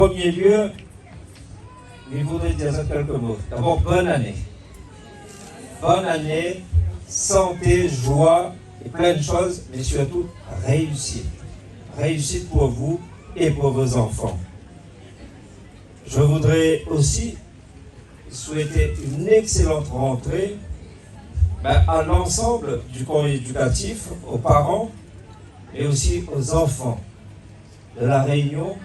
En premier lieu, je voudrais dire quelques mots. D'abord, bonne année. Bonne année, santé, joie et plein de choses, mais surtout réussite. Réussite pour vous et pour vos enfants. Je voudrais aussi souhaiter une excellente rentrée à l'ensemble du corps éducatif, aux parents, mais aussi aux enfants de la Réunion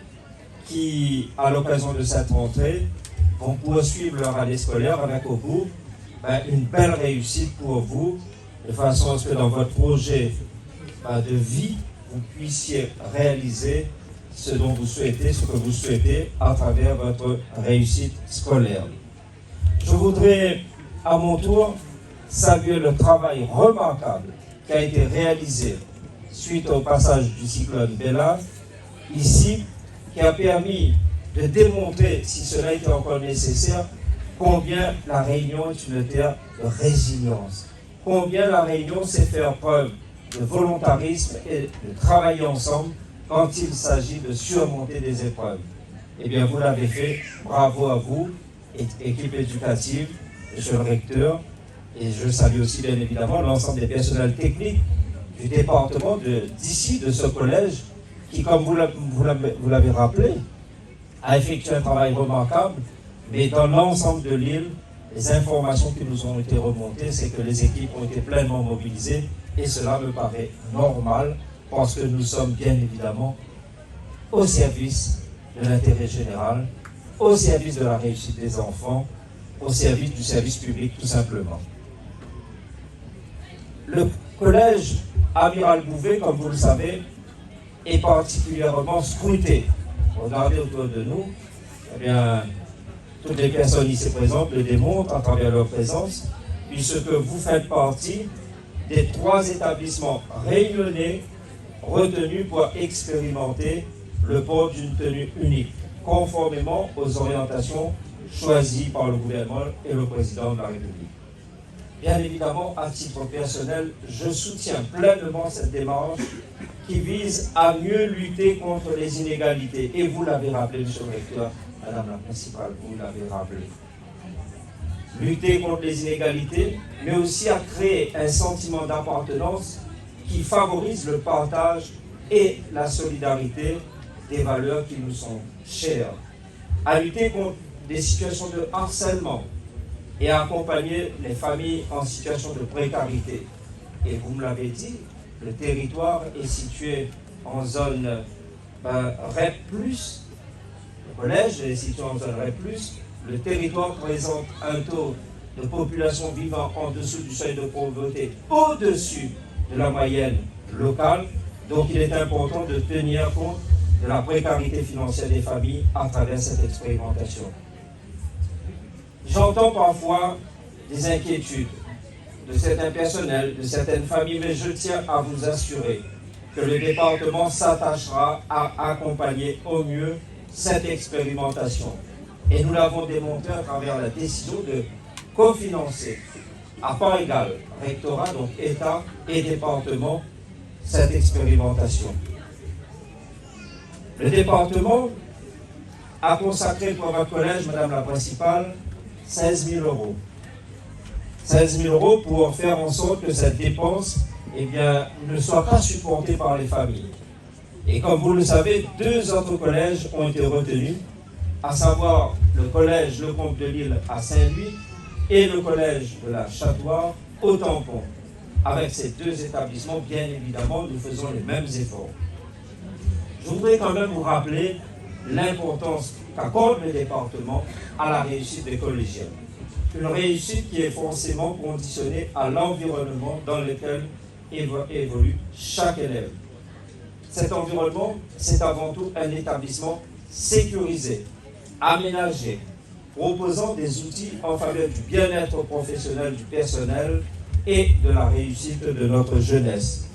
qui, à l'occasion de cette rentrée, vont poursuivre leur année scolaire avec au bout une belle réussite pour vous, de façon à ce que dans votre projet de vie, vous puissiez réaliser ce dont vous souhaitez, ce que vous souhaitez à travers votre réussite scolaire. Je voudrais à mon tour saluer le travail remarquable qui a été réalisé suite au passage du cyclone Bella ici, qui a permis de démontrer, si cela était encore nécessaire, combien la Réunion est une terre de résilience, combien la Réunion sait faire preuve de volontarisme et de travailler ensemble quand il s'agit de surmonter des épreuves. Eh bien, vous l'avez fait, bravo à vous, équipe éducative, monsieur le recteur, et je salue aussi bien évidemment l'ensemble des personnels techniques du département d'ici, de ce collège, qui, comme vous l'avez rappelé, a effectué un travail remarquable, mais dans l'ensemble de l'île, les informations qui nous ont été remontées, c'est que les équipes ont été pleinement mobilisées, et cela me paraît normal, parce que nous sommes bien évidemment au service de l'intérêt général, au service de la réussite des enfants, au service du service public tout simplement. Le collège Amiral Bouvet, comme vous le savez, est particulièrement scruté. Regardez autour de nous, eh bien, toutes les personnes ici présentes le démontrent à travers leur présence, puisque vous faites partie des 3 établissements réunionnais retenus pour expérimenter le port d'une tenue unique, conformément aux orientations choisies par le gouvernement et le président de la République. Bien évidemment, à titre personnel, je soutiens pleinement cette démarche qui vise à mieux lutter contre les inégalités. Et vous l'avez rappelé, monsieur le recteur, madame la principale, vous l'avez rappelé. Lutter contre les inégalités, mais aussi à créer un sentiment d'appartenance qui favorise le partage et la solidarité des valeurs qui nous sont chères. À lutter contre des situations de harcèlement et à accompagner les familles en situation de précarité. Et vous me l'avez dit, le territoire est situé en zone REP+, le collège est situé en zone REP+, le territoire présente un taux de population vivant en dessous du seuil de pauvreté, au-dessus de la moyenne locale, donc il est important de tenir compte de la précarité financière des familles à travers cette expérimentation. J'entends parfois des inquiétudes de certains personnels, de certaines familles, mais je tiens à vous assurer que le département s'attachera à accompagner au mieux cette expérimentation. Et nous l'avons démontré à travers la décision de cofinancer à part égale, rectorat, donc État et département, cette expérimentation. Le département a consacré pour votre collège, madame la principale, 16 000 euros. 16 000 euros pour faire en sorte que cette dépense ne soit pas supportée par les familles. Et comme vous le savez, 2 autres collèges ont été retenus, à savoir le collège Le Comte de Lille à Saint-Louis et le collège de la Chatoire au Tampon. Avec ces 2 établissements, bien évidemment, nous faisons les mêmes efforts. Je voudrais quand même vous rappeler l'importance qu'accorde le département à la réussite des collégiens. Une réussite qui est forcément conditionnée à l'environnement dans lequel évolue chaque élève. Cet environnement, c'est avant tout un établissement sécurisé, aménagé, proposant des outils en faveur du bien-être professionnel du personnel et de la réussite de notre jeunesse.